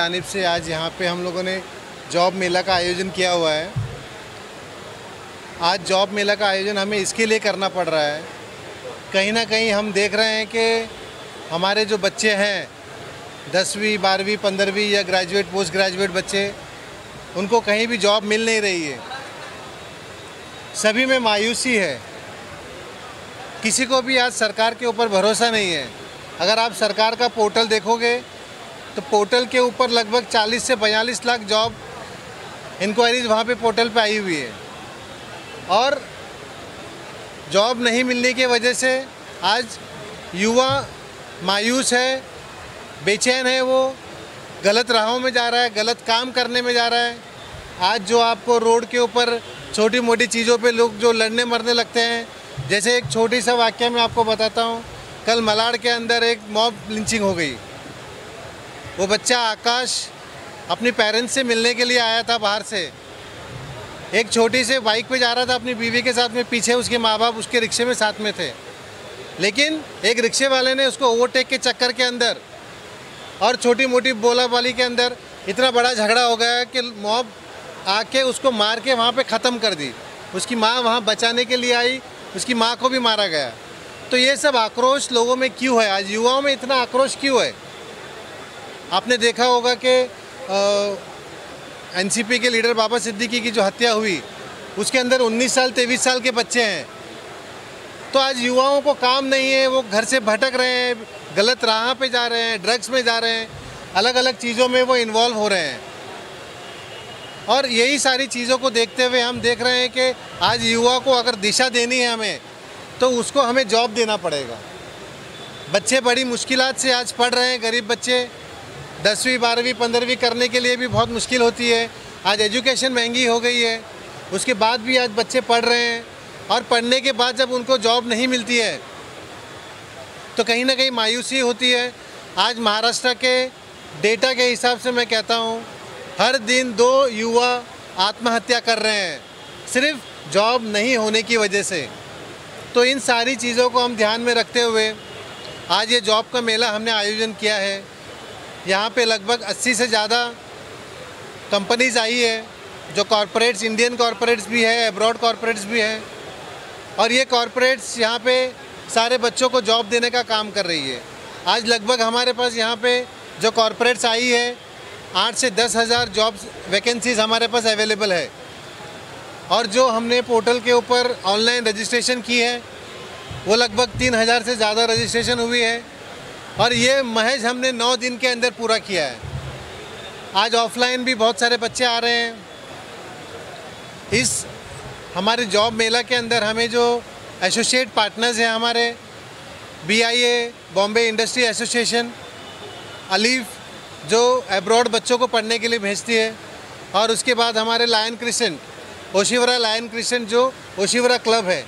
जानिब से आज यहाँ पे हम लोगों ने जॉब मेला का आयोजन किया हुआ है। आज जॉब मेला का आयोजन हमें इसके लिए करना पड़ रहा है, कहीं ना कहीं हम देख रहे हैं कि हमारे जो बच्चे हैं 10वीं 12वीं 15वीं या ग्रेजुएट पोस्ट ग्रेजुएट बच्चे, उनको कहीं भी जॉब मिल नहीं रही है। सभी में मायूसी है, किसी को भी आज सरकार के ऊपर भरोसा नहीं है। अगर आप सरकार का पोर्टल देखोगे तो पोर्टल के ऊपर लगभग 40 से 42 लाख जॉब इंक्वायरीज वहाँ पे पोर्टल पे आई हुई है, और जॉब नहीं मिलने की वजह से आज युवा मायूस है, बेचैन है, वो गलत राहों में जा रहा है, गलत काम करने में जा रहा है। आज जो आपको रोड के ऊपर छोटी मोटी चीज़ों पे लोग जो लड़ने मरने लगते हैं, जैसे एक छोटी सा वाक्य मैं आपको बताता हूँ। कल मलाड के अंदर एक मॉब लिंचिंग हो गई। वो बच्चा आकाश अपनी पेरेंट्स से मिलने के लिए आया था बाहर से, एक छोटी से बाइक पे जा रहा था अपनी बीवी के साथ में, पीछे उसके माँ बाप उसके रिक्शे में साथ में थे, लेकिन एक रिक्शे वाले ने उसको ओवरटेक के चक्कर के अंदर और छोटी मोटी बोलाबाली के अंदर इतना बड़ा झगड़ा हो गया कि मॉब आके उसको मार के वहाँ पे ख़त्म कर दी। उसकी माँ वहाँ बचाने के लिए आई, उसकी माँ को भी मारा गया। तो ये सब आक्रोश लोगों में क्यों है? आज युवाओं में इतना आक्रोश क्यों है? आपने देखा होगा कि एनसीपी के लीडर बाबा सिद्दीकी की जो हत्या हुई, उसके अंदर 19 साल 23 साल के बच्चे हैं। तो आज युवाओं को काम नहीं है, वो घर से भटक रहे हैं, गलत राह पे जा रहे हैं, ड्रग्स में जा रहे हैं, अलग अलग चीज़ों में वो इन्वॉल्व हो रहे हैं। और यही सारी चीज़ों को देखते हुए हम देख रहे हैं कि आज युवा को अगर दिशा देनी है हमें, तो उसको हमें जॉब देना पड़ेगा। बच्चे बड़ी मुश्किलात से आज पढ़ रहे हैं, गरीब बच्चे 10वीं 12वीं 15वीं करने के लिए भी बहुत मुश्किल होती है। आज एजुकेशन महंगी हो गई है, उसके बाद भी आज बच्चे पढ़ रहे हैं, और पढ़ने के बाद जब उनको जॉब नहीं मिलती है तो कहीं ना कहीं मायूसी होती है। आज महाराष्ट्र के डेटा के हिसाब से मैं कहता हूँ, हर दिन 2 युवा आत्महत्या कर रहे हैं, सिर्फ जॉब नहीं होने की वजह से। तो इन सारी चीज़ों को हम ध्यान में रखते हुए आज ये जॉब का मेला हमने आयोजन किया है। यहाँ पे लगभग 80 से ज़्यादा कंपनीज़ आई है, जो कॉरपोरेट्स, इंडियन कॉरपोरेट्स भी है, अब्रॉड कॉरपोरेट्स भी हैं, और ये कॉरपोरेट्स यहाँ पे सारे बच्चों को जॉब देने का काम कर रही है। आज लगभग हमारे पास यहाँ पे जो कॉरपोरेट्स आई है, 8 से 10 हज़ार जॉब्स वैकेंसीज़ हमारे पास अवेलेबल है, और जो हमने पोर्टल के ऊपर ऑनलाइन रजिस्ट्रेशन की है वो लगभग 3000 से ज़्यादा रजिस्ट्रेशन हुई है, और ये महज हमने 9 दिन के अंदर पूरा किया है। आज ऑफलाइन भी बहुत सारे बच्चे आ रहे हैं। इस हमारे जॉब मेला के अंदर हमें जो एसोसिएट पार्टनर्स हैं, हमारे BIA Bombay industry association, Alif जो एब्रॉड बच्चों को पढ़ने के लिए भेजती है, और उसके बाद हमारे Lion Crescent, Oshiwara Lion Crescent जो ओशिवरा क्लब है।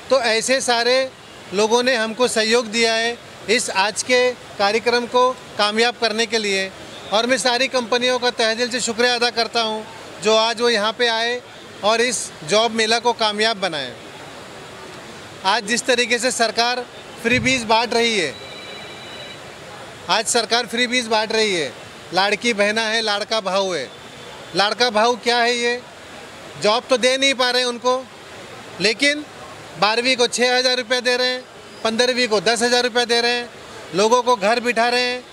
तो ऐसे सारे लोगों ने हमको सहयोग दिया है इस आज के कार्यक्रम को कामयाब करने के लिए, और मैं सारी कंपनियों का तहे दिल से शुक्रिया अदा करता हूं जो आज वो यहाँ पे आए और इस जॉब मेला को कामयाब बनाए। आज जिस तरीके से सरकार फ्रीबीज बांट रही है, आज सरकार फ्रीबीज बांट रही है, लाड़की बहना है, लाड़का भाऊ है। लाड़का भाऊ क्या है? ये जॉब तो दे नहीं पा रहे हैं उनको, लेकिन 12वीं को 6000 रुपये दे रहे हैं, 15वीं को 10,000 रुपये दे रहे हैं, लोगों को घर बिठा रहे हैं,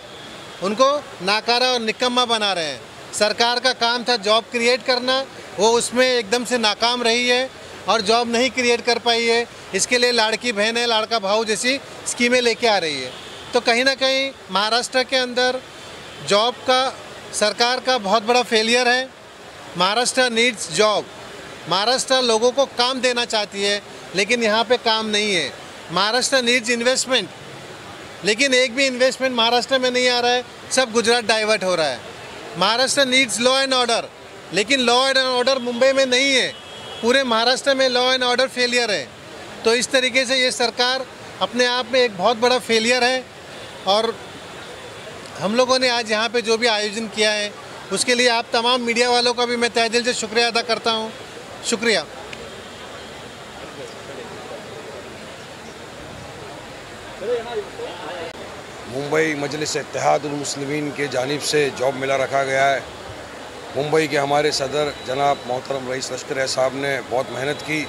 उनको नाकारा और निकम्मा बना रहे हैं। सरकार का काम था जॉब क्रिएट करना, वो उसमें एकदम से नाकाम रही है और जॉब नहीं क्रिएट कर पाई है। इसके लिए लाड़की बहन है, लाड़का भाऊ जैसी स्कीमें लेके आ रही है। तो कहीं ना कहीं महाराष्ट्र के अंदर जॉब का सरकार का बहुत बड़ा फेलियर है। Maharashtra needs job. महाराष्ट्र लोगों को काम देना चाहती है, लेकिन यहाँ पे काम नहीं है। महाराष्ट्र नीड्स इन्वेस्टमेंट, लेकिन एक भी इन्वेस्टमेंट महाराष्ट्र में नहीं आ रहा है, सब गुजरात डाइवर्ट हो रहा है। Maharashtra needs law and order, लेकिन लॉ एंड ऑर्डर मुंबई में नहीं है, पूरे महाराष्ट्र में लॉ एंड ऑर्डर फेलियर है। तो इस तरीके से ये सरकार अपने आप में एक बहुत बड़ा फेलियर है, और हम लोगों ने आज यहाँ पे जो भी आयोजन किया है उसके लिए आप तमाम मीडिया वालों का भी मैं तहे दिल से शुक्रिया अदा करता हूँ। शुक्रिया। मुंबई मजलिस इत्तेहादुल मुस्लिमीन के जानिब से जॉब मेला रखा गया है। मुंबई के हमारे सदर जनाब मोहतरम रईस लश्कर साहब ने बहुत मेहनत की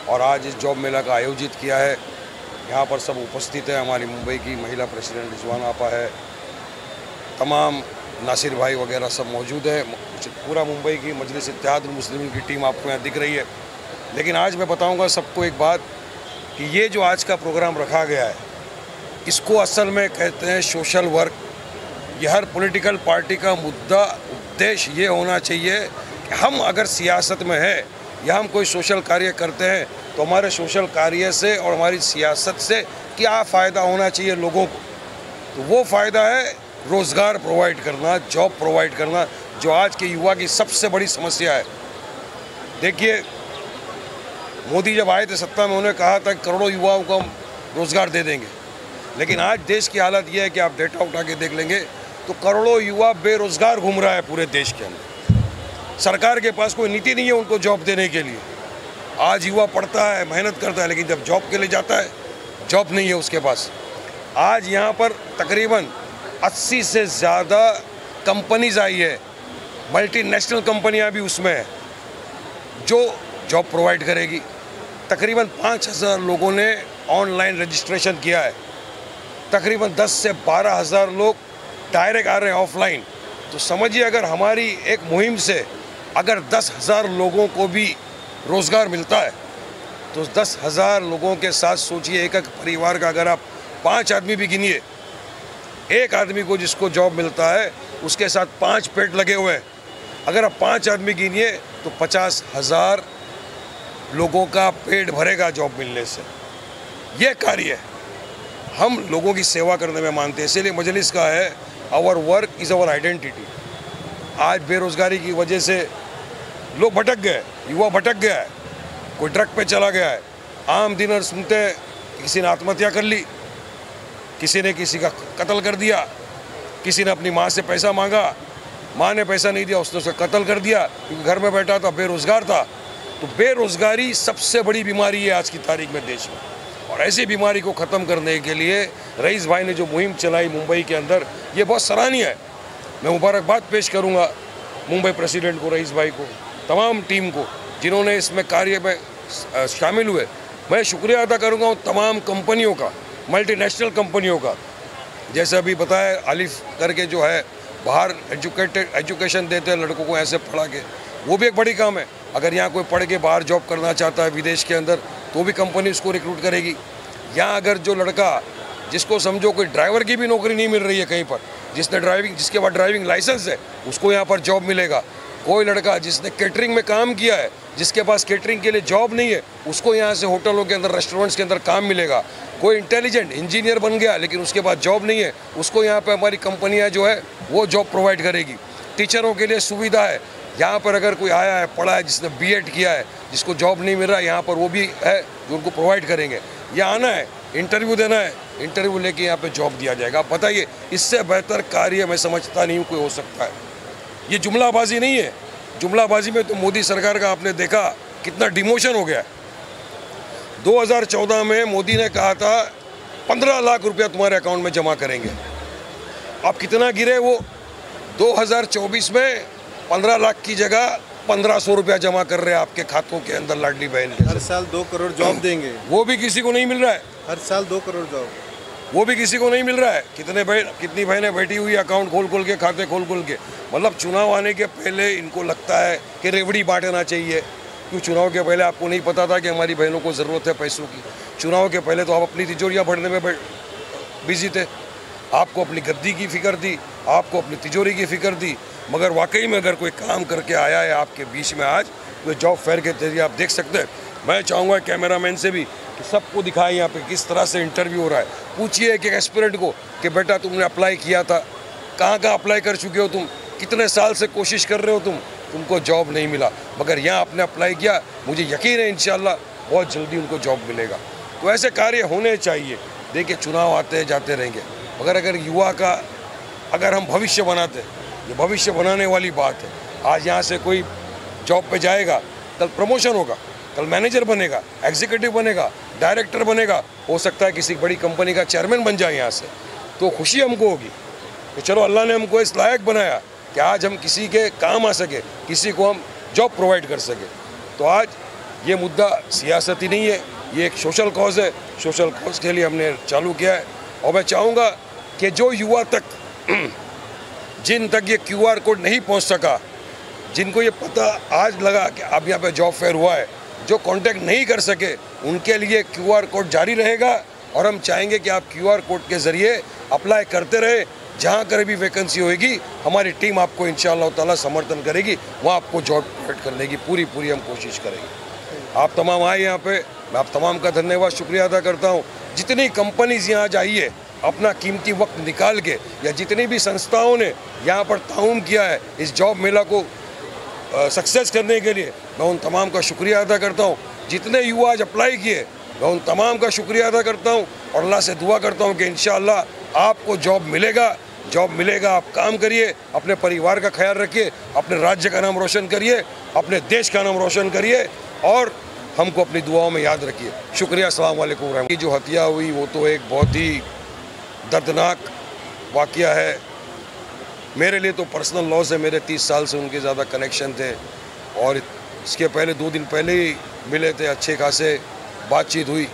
और आज इस जॉब मेला का आयोजित किया है। यहाँ पर सब उपस्थित है। हमारी मुंबई की महिला प्रेसिडेंट रिजवान आपा है, तमाम नासिर भाई वगैरह सब मौजूद है। पूरा मुंबई की मजलिस इत्तेहादुल मुस्लिमीन की टीम आपको यहाँ दिख रही है। लेकिन आज मैं बताऊँगा सबको एक बात कि ये जो आज का प्रोग्राम रखा गया है, इसको असल में कहते हैं सोशल वर्क। ये हर पॉलिटिकल पार्टी का मुद्दा उद्देश्य ये होना चाहिए कि हम अगर सियासत में है या हम कोई सोशल कार्य करते हैं तो हमारे सोशल कार्य से और हमारी सियासत से क्या फ़ायदा होना चाहिए लोगों को। तो वो फ़ायदा है रोज़गार प्रोवाइड करना, जॉब प्रोवाइड करना, जो आज के युवा की सबसे बड़ी समस्या है। देखिए, मोदी जब आए थे सत्ता में, उन्होंने कहा था करोड़ों युवाओं को हम रोज़गार दे देंगे। लेकिन आज देश की हालत ये है कि आप डेटा उठा के देख लेंगे तो करोड़ों युवा बेरोज़गार घूम रहा है पूरे देश के अंदर। सरकार के पास कोई नीति नहीं है उनको जॉब देने के लिए। आज युवा पढ़ता है, मेहनत करता है, लेकिन जब जॉब के लिए जाता है, जॉब नहीं है उसके पास। आज यहाँ पर तकरीबन 80 से ज़्यादा कंपनीज आई है, मल्टीनेशनल कंपनियाँ भी उसमें हैं जो जॉब प्रोवाइड करेगी। तकरीबन 5000 लोगों ने ऑनलाइन रजिस्ट्रेशन किया है। तकरीबन 10 से 12 हज़ार लोग डायरेक्ट आ रहे हैं ऑफलाइन। तो समझिए, अगर हमारी एक मुहिम से अगर 10,000 लोगों को भी रोज़गार मिलता है तो 10,000 लोगों के साथ सोचिए, एक एक परिवार का अगर आप 5 आदमी भी गिनिए, एक आदमी को जिसको जॉब मिलता है उसके साथ 5 पेट लगे हुए हैं। अगर आप 5 आदमी गिनिए तो 50,000 लोगों का पेट भरेगा जॉब मिलने से। ये कार्य है, हम लोगों की सेवा करने में मानते हैं। इसीलिए मजलिस का है our work is our identity. आज बेरोज़गारी की वजह से लोग भटक गए, युवा भटक गया है, कोई ड्रग पे चला गया है। आम दिन और सुनते हैं किसी ने आत्महत्या कर ली, किसी ने किसी का कत्ल कर दिया, किसी ने अपनी माँ से पैसा मांगा, माँ ने पैसा नहीं दिया, उसने उसे कत्ल कर दिया क्योंकि घर में बैठा था, बेरोज़गार था। तो बेरोज़गारी सबसे बड़ी बीमारी है आज की तारीख में देश में। और ऐसी बीमारी को ख़त्म करने के लिए रईस भाई ने जो मुहिम चलाई मुंबई के अंदर, ये बहुत सराहनीय है। मैं मुबारकबाद पेश करूंगा मुंबई प्रेसिडेंट को, रईस भाई को, तमाम टीम को जिन्होंने इसमें कार्य में शामिल हुए। मैं शुक्रिया अदा करूंगा उन तमाम कंपनियों का, मल्टीनेशनल कंपनियों का। जैसे अभी बताया, आलिफ करके जो है बाहर एजुकेशन देते हैं लड़कों को ऐसे पढ़ा के, वो भी एक बड़ी काम है। अगर यहाँ कोई पढ़ के बाहर जॉब करना चाहता है विदेश के अंदर तो भी कंपनी उसको रिक्रूट करेगी। यहाँ अगर जो लड़का, जिसको समझो कोई ड्राइवर की भी नौकरी नहीं मिल रही है कहीं पर, जिसके पास ड्राइविंग लाइसेंस है, उसको यहाँ पर जॉब मिलेगा। कोई लड़का जिसने केटरिंग में काम किया है, जिसके पास केटरिंग के लिए जॉब नहीं है, उसको यहाँ से होटलों के अंदर, रेस्टोरेंट्स के अंदर काम मिलेगा। कोई इंटेलिजेंट इंजीनियर बन गया लेकिन उसके पास जॉब नहीं है, उसको यहाँ पर हमारी कंपनियाँ जो है वो जॉब प्रोवाइड करेगी। टीचरों के लिए सुविधा है, यहाँ पर अगर कोई आया है, पढ़ा है, जिसने बीएड किया है, जिसको जॉब नहीं मिल रहा है, यहाँ पर वो भी है जो उनको प्रोवाइड करेंगे। यहाँ आना है, इंटरव्यू देना है, इंटरव्यू लेके यहाँ पे जॉब दिया जाएगा। आप बताइए, इससे बेहतर कार्य मैं समझता नहीं हूँ कोई हो सकता है। ये जुमलाबाजी नहीं है। जुमलाबाजी में तो मोदी सरकार का आपने देखा कितना डिमोशन हो गया है। 2014 में मोदी ने कहा था 15 लाख रुपया तुम्हारे अकाउंट में जमा करेंगे। अब कितना गिरे वो? 2024 में 15 लाख की जगह 1500 रुपया जमा कर रहे हैं आपके खातों के अंदर लाडली बहन के। हर साल 2 करोड़ जॉब देंगे, वो भी किसी को नहीं मिल रहा है। हर साल 2 करोड़ जॉब, वो भी किसी को नहीं मिल रहा है। कितनी बहनें बैठी हुई अकाउंट खोल के, खाते खोल के। मतलब चुनाव आने के पहले इनको लगता है कि रेवड़ी बांटना चाहिए। क्यों? चुनाव के पहले आपको नहीं पता था कि हमारी बहनों को ज़रूरत है पैसों की? चुनाव के पहले तो आप अपनी तिजोरियाँ भरने में बिजी थे। आपको अपनी गद्दी की फिक्र थी, आपको अपनी तिजोरी की फिक्र थी। मगर वाकई में अगर कोई काम करके आया है आपके बीच में आज, तो जॉब फेयर के जरिए आप देख सकते हैं। मैं चाहूँगा कैमरामैन से भी कि सबको दिखाएं यहाँ पे किस तरह से इंटरव्यू हो रहा है। पूछिए एक एस्पिरेंट को कि बेटा तुमने अप्लाई किया था, कहाँ अप्लाई कर चुके हो तुम, कितने साल से कोशिश कर रहे हो तुमको जॉब नहीं मिला, मगर यहाँ आपने अप्लाई किया, मुझे यकीन है इंशाल्लाह बहुत जल्दी उनको जॉब मिलेगा। तो ऐसे कार्य होने चाहिए। देखिए, चुनाव आते जाते रहेंगे, मगर अगर युवा का अगर हम भविष्य बनाते, ये भविष्य बनाने वाली बात है। आज यहाँ से कोई जॉब पे जाएगा, कल प्रमोशन होगा, कल मैनेजर बनेगा, एग्जीक्यूटिव बनेगा, डायरेक्टर बनेगा, हो सकता है किसी बड़ी कंपनी का चेयरमैन बन जाए यहाँ से, तो खुशी हमको होगी कि चलो अल्लाह ने हमको इस लायक बनाया कि आज हम किसी के काम आ सके, किसी को हम जॉब प्रोवाइड कर सके। तो आज ये मुद्दा सियासती नहीं है, ये एक सोशल कॉज है। सोशल कॉज के लिए हमने चालू किया है और मैं चाहूँगा कि जो युवा तक जिन तक ये QR कोड नहीं पहुँच सका, जिनको ये पता आज लगा कि अब यहाँ पे जॉब फेयर हुआ है, जो कांटेक्ट नहीं कर सके उनके लिए QR कोड जारी रहेगा और हम चाहेंगे कि आप QR कोड के ज़रिए अप्लाई करते रहे। जहाँ कहीं भी वैकेंसी होगी हमारी टीम आपको इंशाअल्लाह ताला समर्थन करेगी, वहाँ आपको जॉब प्रोवाइड करने की पूरी हम कोशिश करेंगे। आप तमाम आए यहाँ पे, मैं आप तमाम का धन्यवाद शुक्रिया अदा करता हूँ। जितनी कंपनीज यहाँ आज आई है अपना कीमती वक्त निकाल के, या जितनी भी संस्थाओं ने यहाँ पर ताउन किया है इस जॉब मेला को सक्सेस करने के लिए, मैं उन तमाम का शुक्रिया अदा करता हूँ। जितने युवा आज अप्लाई किए मैं उन तमाम का शुक्रिया अदा करता हूँ और अल्लाह से दुआ करता हूँ कि इंशाअल्लाह आपको जॉब मिलेगा। आप काम करिए, अपने परिवार का ख्याल रखिए, अपने राज्य का नाम रोशन करिए, अपने देश का नाम रोशन करिए और हमको अपनी दुआओं में याद रखिए। शुक्रिया। अस्सलाम वालेकुम रहमतुल्लाह। जो हत्या हुई वो तो एक बहुत ही दर्दनाक वाक़या है। मेरे लिए तो पर्सनल लॉस है, मेरे 30 साल से उनके ज़्यादा कनेक्शन थे और इसके पहले 2 दिन पहले ही मिले थे, अच्छे खासे बातचीत हुई।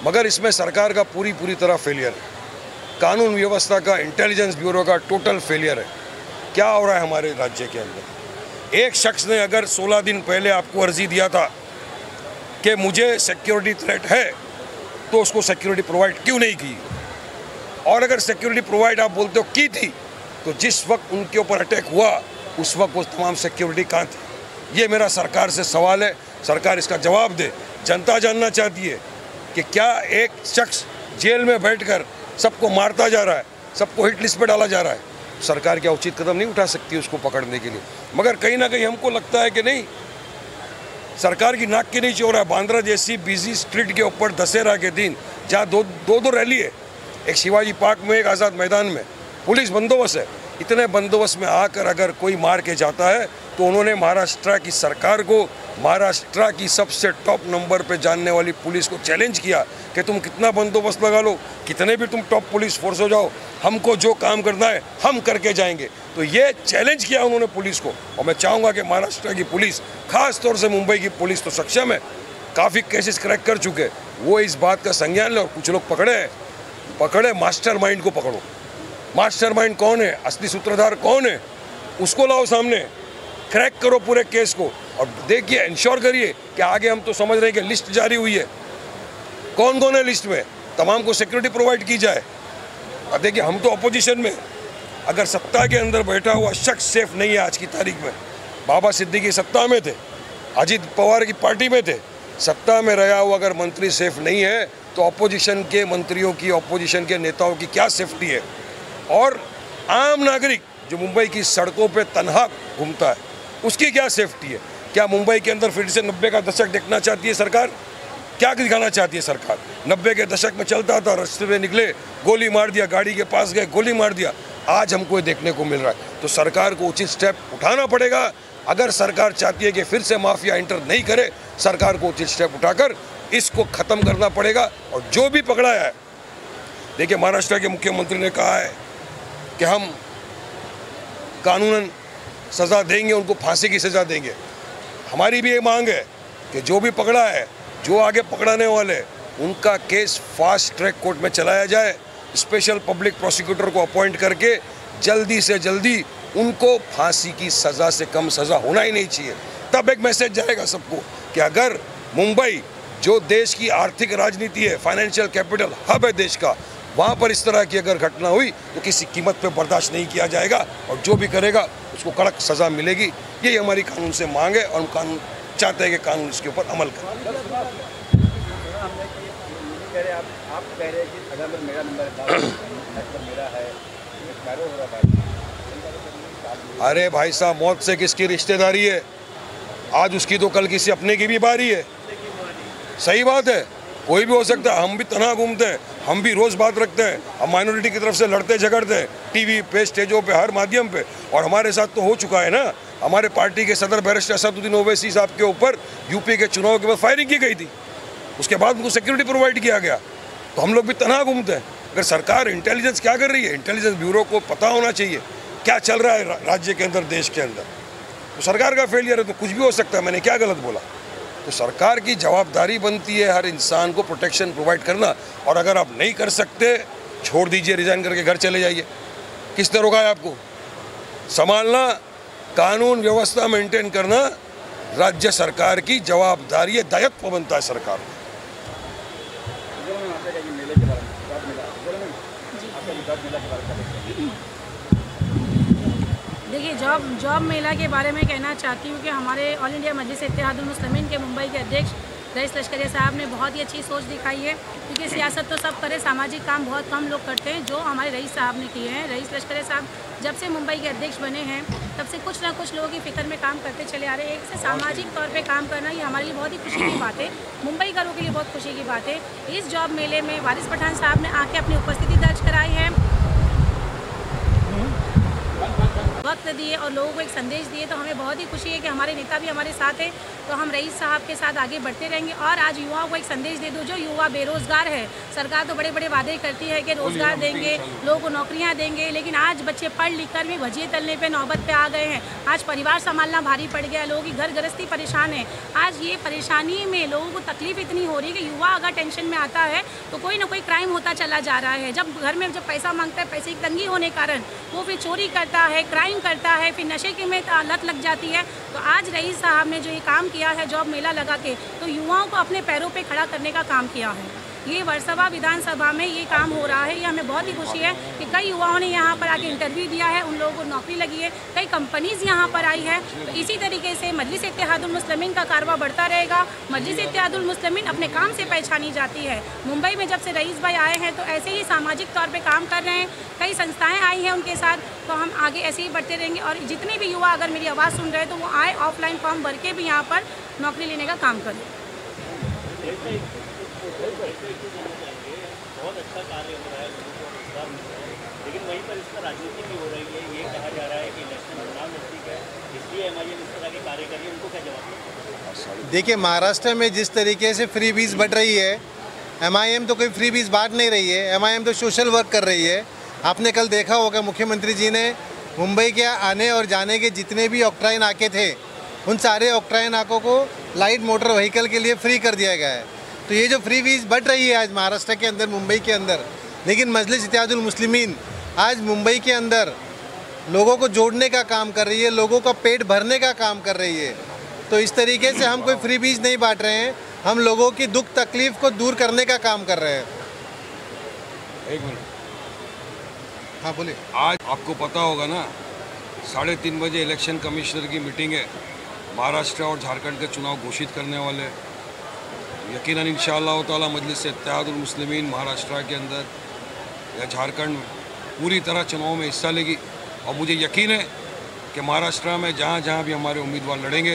मगर इसमें सरकार का पूरी तरह फेलियर है, कानून व्यवस्था का, इंटेलिजेंस ब्यूरो का टोटल फेलियर है। क्या हो रहा है हमारे राज्य के अंदर? एक शख्स ने अगर 16 दिन पहले आपको अर्जी दिया था कि मुझे सिक्योरिटी थ्रेट है, तो उसको सिक्योरिटी प्रोवाइड क्यों नहीं की? और अगर सिक्योरिटी प्रोवाइड आप बोलते हो की थी, तो जिस वक्त उनके ऊपर अटैक हुआ उस वक्त वो तमाम सिक्योरिटी कहाँ थी? ये मेरा सरकार से सवाल है, सरकार इसका जवाब दे। जनता जानना चाहती है कि क्या एक शख्स जेल में बैठकर सबको मारता जा रहा है, सबको हिट लिस्ट पे डाला जा रहा है, सरकार क्या उचित कदम नहीं उठा सकती उसको पकड़ने के लिए? मगर कहीं ना कहीं हमको लगता है कि नहीं, सरकार की नाक के नीचे हो रहा है। बांद्रा जैसी बिजी स्ट्रीट के ऊपर दशहरा के दिन जहाँ दो रैली है, एक शिवाजी पार्क में, एक आज़ाद मैदान में, पुलिस बंदोबस्त है। इतने बंदोबस्त में आकर अगर कोई मार के जाता है तो उन्होंने महाराष्ट्र की सरकार को, महाराष्ट्र की सबसे टॉप नंबर पे जानने वाली पुलिस को चैलेंज किया कि तुम कितना बंदोबस्त लगा लो, कितने भी तुम टॉप पुलिस फोर्स हो जाओ, हमको जो काम करना है हम करके जाएंगे। तो ये चैलेंज किया उन्होंने पुलिस को और मैं चाहूँगा कि महाराष्ट्र की पुलिस, खास तौर से मुंबई की पुलिस तो सक्षम है, काफ़ी केसेस क्रैक कर चुके, वो इस बात का संज्ञान ले और कुछ लोग पकड़े मास्टरमाइंड को पकड़ो। मास्टरमाइंड कौन है, असली सूत्रधार कौन है, उसको लाओ सामने, क्रैक करो पूरे केस को और देखिए, इंश्योर करिए कि आगे हम तो समझ रहे हैं कि लिस्ट जारी हुई है, कौन कौन है लिस्ट में, तमाम को सिक्योरिटी प्रोवाइड की जाए। और देखिए, हम तो अपोजिशन में, अगर सत्ता के अंदर बैठा हुआ शख्स सेफ नहीं है आज की तारीख में, बाबा सिद्दीकी सत्ता में थे, अजीत पवार की पार्टी में थे, सत्ता में रहा हुआ अगर मंत्री सेफ नहीं है तो अपोजिशन के मंत्रियों की, अपोजिशन के नेताओं की क्या सेफ्टी है? और आम नागरिक जो मुंबई की सड़कों पे तन्हा घूमता है उसकी क्या सेफ्टी है? क्या मुंबई के अंदर फिर से 90 का दशक देखना चाहती है सरकार? क्या दिखाना चाहती है सरकार? 90 के दशक में चलता था, रास्ते में निकले, गोली मार दिया, गाड़ी के पास गए, गोली मार दिया। आज हमको देखने को मिल रहा है। तो सरकार को उचित स्टेप उठाना पड़ेगा। अगर सरकार चाहती है कि फिर से माफिया एंटर नहीं करे, सरकार को उचित स्टेप उठाकर इसको ख़त्म करना पड़ेगा। और जो भी पकड़ा है, देखिए, महाराष्ट्र के मुख्यमंत्री ने कहा है कि हम कानूनन सज़ा देंगे, उनको फांसी की सज़ा देंगे। हमारी भी ये मांग है कि जो भी पकड़ा है, जो आगे पकड़ाने वाले, उनका केस फास्ट ट्रैक कोर्ट में चलाया जाए, स्पेशल पब्लिक प्रोसिक्यूटर को अपॉइंट करके जल्दी से जल्दी उनको फांसी की सज़ा से कम सज़ा होना ही नहीं चाहिए। तब एक मैसेज जाएगा सबको कि अगर मुंबई, जो देश की आर्थिक राजनीति है, फाइनेंशियल कैपिटल हब है देश का, वहाँ पर इस तरह की अगर घटना हुई तो किसी कीमत पे बर्दाश्त नहीं किया जाएगा और जो भी करेगा उसको कड़क सज़ा मिलेगी। यही हमारी कानून से मांग है और हम कानून चाहते हैं कि कानून इसके ऊपर अमल करें। आप कह रहे हैं कि अगर मेरा नंबर मेरा है, अरे भाई साहब, मौत से किसकी रिश्तेदारी है? आज उसकी तो कल किसी अपने की भी बारी है। सही बात है, कोई भी हो सकता है। हम भी तनहा घूमते हैं, हम भी रोज़ बात रखते हैं, हम माइनॉरिटी की तरफ से लड़ते झगड़ते हैं टीवी पे, स्टेजों पे, हर माध्यम पे। और हमारे साथ तो हो चुका है ना हमारे पार्टी के सदर बैरिस्टर असदुद्दीन ओवैसी साहब के ऊपर यूपी के चुनाव के बाद फायरिंग की गई थी, उसके बाद उनको सिक्योरिटी प्रोवाइड किया गया। तो हम लोग भी तनहा घूमते हैं। अगर सरकार इंटेलिजेंस क्या कर रही है, इंटेलिजेंस ब्यूरो को पता होना चाहिए क्या चल रहा है राज्य के अंदर, देश के अंदर। तो सरकार का फेलियर है तो कुछ भी हो सकता है। मैंने क्या गलत बोला? तो सरकार की जवाबदारी बनती है हर इंसान को प्रोटेक्शन प्रोवाइड करना, और अगर आप नहीं कर सकते छोड़ दीजिए, रिजाइन करके घर चले जाइए। किसने रोका है आपको? संभालना, कानून व्यवस्था मेंटेन करना राज्य सरकार की जवाबदारी है, दायित्व बनता है सरकार को। देखिए, जॉब मेला के बारे में कहना चाहती हूँ कि हमारे ऑल इंडिया मजलिस इत्तेहादुल मुस्लिमीन के मुंबई के अध्यक्ष रईस लश्करिया साहब ने बहुत ही अच्छी सोच दिखाई है, क्योंकि सियासत तो सब करे, सामाजिक काम बहुत कम लोग करते हैं, जो हमारे रईस साहब ने किए हैं। रईस लश्करिया साहब जब से मुंबई के अध्यक्ष बने हैं तब से कुछ ना कुछ लोगों की फिक्र में काम करते चले आ रहे हैं। एक से सामाजिक तौर पे काम करना ये हमारे लिए बहुत ही खुशी की बात है, मुंबई घरों के लिए बहुत खुशी की बात है। इस जॉब मेले में वारिस पठान साहब ने आके अपनी उपस्थिति दर्ज कराई है, वक्त दिए और लोगों को एक संदेश दिए, तो हमें बहुत ही खुशी है कि हमारे नेता भी हमारे साथ हैं। तो हम रईस साहब के साथ आगे बढ़ते रहेंगे और आज युवाओं को एक संदेश दे दूँ। जो युवा बेरोजगार है, सरकार तो बड़े बड़े वादे करती है कि रोजगार देंगे, लोगों को नौकरियां देंगे, लेकिन आज बच्चे पढ़ लिख कर भी भजिए तलने पे नौबत पे आ गए हैं। आज परिवार संभालना भारी पड़ गया, लोगों की घर गृहस्थी परेशान है। आज ये परेशानी में लोगों को तकलीफ इतनी हो रही है कि युवा अगर टेंशन में आता है तो कोई ना कोई क्राइम होता चला जा रहा है। जब घर में जब पैसा मांगता है, पैसे की तंगी होने के कारण वो फिर चोरी करता है, क्राइम करता है, फिर नशे की में लत लग जाती है। तो आज रईस साहब ने जो ये काम किया है जॉब मेला लगा के, तो युवाओं को अपने पैरों पे खड़ा करने का काम किया है। ये वर्सोवा विधानसभा में ये काम हो रहा है, ये हमें बहुत ही खुशी है कि कई युवाओं ने यहाँ पर आके इंटरव्यू दिया है, उन लोगों को नौकरी लगी है, कई कंपनीज यहाँ पर आई है। तो इसी तरीके से मजलिस इत्तेहादुल मुस्लिमीन का कारवा बढ़ता रहेगा। मजलिस इत्तेहादुल मुस्लिमीन अपने काम से पहचानी जाती है। मुंबई में जब से रईस भाई आए हैं तो ऐसे ही सामाजिक तौर पर काम कर रहे हैं, कई संस्थाएँ आई हैं उनके साथ, तो हम आगे ऐसे ही बढ़ते रहेंगे। और जितने भी युवा अगर मेरी आवाज़ सुन रहे हैं तो वो आए, ऑफलाइन फॉर्म भर के भी यहाँ पर नौकरी लेने का काम करें। बहुत अच्छा कार्य हो रहा है, लेकिन वहीं पर इसका राजनीति भी हो रही है। ये कहा जा रहा है कि इलेक्शन चुनाव नजदीक है, इसलिए MIM इस तरह के कार्य कर रही है। उनको क्या जवाब? देखिए, महाराष्ट्र में जिस तरीके से फ्री बीज बढ़ रही है, MIM तो कोई फ्री बीज बांट नहीं रही है, MIM तो सोशल वर्क कर रही है। आपने कल देखा होगा मुख्यमंत्री जी ने मुंबई के आने और जाने के जितने भी ऑक्ट्राइन नाके थे, उन सारे ऑक्ट्राइन नाकों को लाइट मोटर व्हीकल के लिए फ्री कर दिया गया है। तो ये जो फ्री बीज बढ़ रही है आज महाराष्ट्र के अंदर, मुंबई के अंदर, लेकिन मजलिस इत्तेहादुल मुस्लिमीन आज मुंबई के अंदर लोगों को जोड़ने का काम कर रही है, लोगों का पेट भरने का काम कर रही है। तो इस तरीके से हम कोई फ्री बीज नहीं बांट रहे हैं, हम लोगों की दुख तकलीफ को दूर करने का काम कर रहे हैं। एक मिनट, हाँ बोलिए। आज आपको पता होगा ना, 3:30 बजे इलेक्शन कमिश्नर की मीटिंग है। महाराष्ट्र और झारखंड के चुनाव घोषित करने वाले, यकीनन इंशाअल्लाह ताला मजलिस इत्तेहादुल मुस्लिमीन महाराष्ट्र के अंदर या झारखंड में पूरी तरह चुनाव में हिस्सा लेगी। और मुझे यकीन है कि महाराष्ट्र में जहाँ जहाँ भी हमारे उम्मीदवार लड़ेंगे,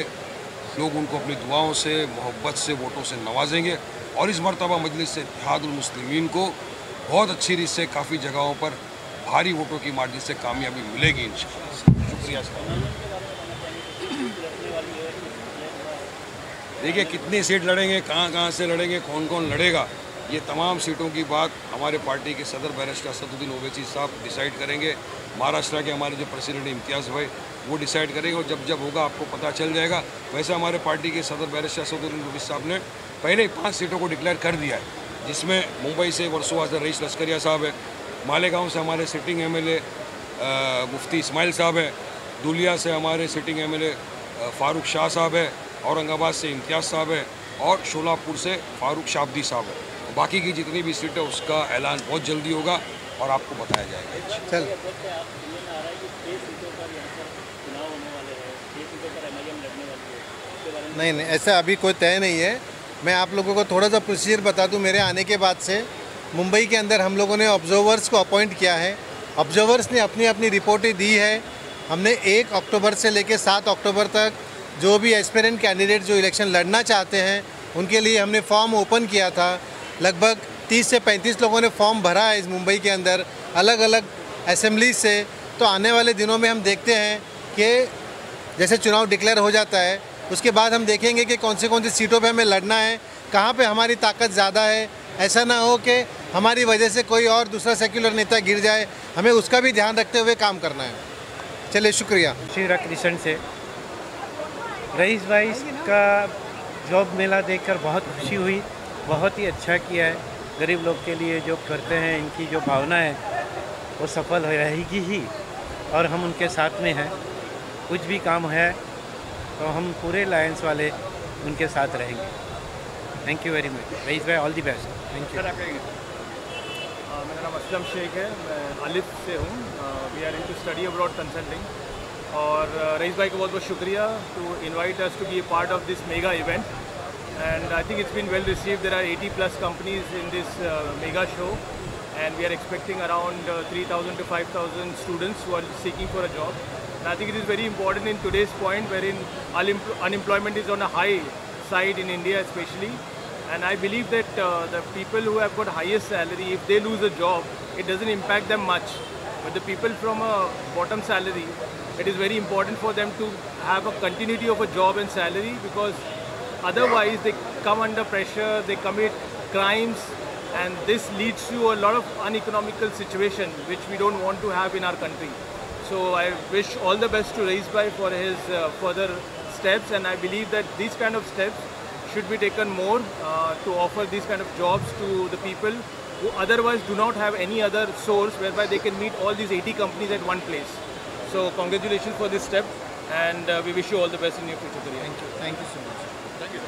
लोग उनको अपनी दुआओं से, मोहब्बत से, वोटों से नवाजेंगे। और इस मरतबा मजलिस इत्तेहादुल मुस्लिमीन को बहुत अच्छी रीत से काफ़ी जगहों पर भारी वोटों की मार्जिन से कामयाबी मिलेगी इंशाअल्लाह। शुक्रिया साहब। देखिए, कितनी सीट लड़ेंगे, कहाँ कहाँ से लड़ेंगे, कौन कौन लड़ेगा, ये तमाम सीटों की बात हमारे पार्टी के सदर बैरिस्टर असदुद्दीन ओवैसी साहब डिसाइड करेंगे। महाराष्ट्र के हमारे जो प्रेसिडेंट इम्तियाज़ भाई वो डिसाइड करेंगे, और जब जब होगा आपको पता चल जाएगा। वैसे हमारे पार्टी के सदर बैरिस्टर असदुद्दीन ओवैसी साहब ने पहले ही 5 सीटों को डिक्लेयर कर दिया है, जिसमें मुंबई से वर्सोवा से रईस लश्करिया साहब है, मालेगांव से हमारे सिटिंग MLA मुफ्ती इस्माइल साहब है, दुलिया से हमारे सिटिंग MLA फ़ारूक शाह साहब है, औरंगाबाद से इम्तियाज़ साहब है, और शोलापुर से फ़ारूक शाब्दी साहब है। बाकी की जितनी भी सीटें उसका ऐलान बहुत जल्दी होगा और आपको बताया जाएगा। चल नहीं, ऐसा अभी कोई तय नहीं है। मैं आप लोगों को थोड़ा सा प्रोसीजर बता दूं। मेरे आने के बाद से मुंबई के अंदर हम लोगों ने ऑब्जर्वर्स को अपॉइंट किया है। ऑब्जर्वर्स ने अपनी अपनी रिपोर्टें दी है। हमने 1 अक्टूबर से लेकर 7 अक्टूबर तक जो भी एस्पिरेंट कैंडिडेट जो इलेक्शन लड़ना चाहते हैं उनके लिए हमने फॉर्म ओपन किया था। लगभग 30 से 35 लोगों ने फॉर्म भरा है इस मुंबई के अंदर अलग अलग असेंबली से। तो आने वाले दिनों में हम देखते हैं कि जैसे चुनाव डिक्लेयर हो जाता है उसके बाद हम देखेंगे कि कौन सी सीटों पे हमें लड़ना है, कहाँ पे हमारी ताकत ज़्यादा है। ऐसा ना हो कि हमारी वजह से कोई और दूसरा सेक्युलर नेता गिर जाए, हमें उसका भी ध्यान रखते हुए काम करना है। चलिए, शुक्रिया। श्रीराकृष्ण से रईस भाई का जॉब मेला देखकर बहुत खुशी हुई, बहुत ही अच्छा किया है। गरीब लोग के लिए जो करते हैं, इनकी जो भावना है वो सफल रहेगी ही, और हम उनके साथ में हैं। कुछ भी काम है तो हम पूरे लायंस वाले उनके साथ रहेंगे। Thank you very much Rais भाई, all the best. Thank you. मेरा नाम असलम शेख है, मैं अलिफ से हूँ। We are into study abroad consulting. और रईस भाई को बहुत बहुत शुक्रिया to invite us to be a part of this mega event, and I think it's been well received. There are 80+ companies in this mega show, and we are expecting around 3,000 to 5,000 students who are seeking for a job. And I think it is very important in today's point wherein unemployment is on a high side in India especially. And I believe that the people who have got highest salary, if they lose a job, it doesn't impact them much. But the people from a bottom salary, it is very important for them to have a continuity of a job and salary, because otherwise they come under pressure, they commit crimes, and this leads to a lot of uneconomical situation which we don't want to have in our country. So I wish all the best to Raiz Bhai for his further steps, and I believe that these kind of steps should be taken more to offer these kind of jobs to the people who otherwise do not have any other source whereby they can meet all these 80 companies at one place. So congratulations for this step, and we wish you all the best in your future career. Thank you so much. Thank you.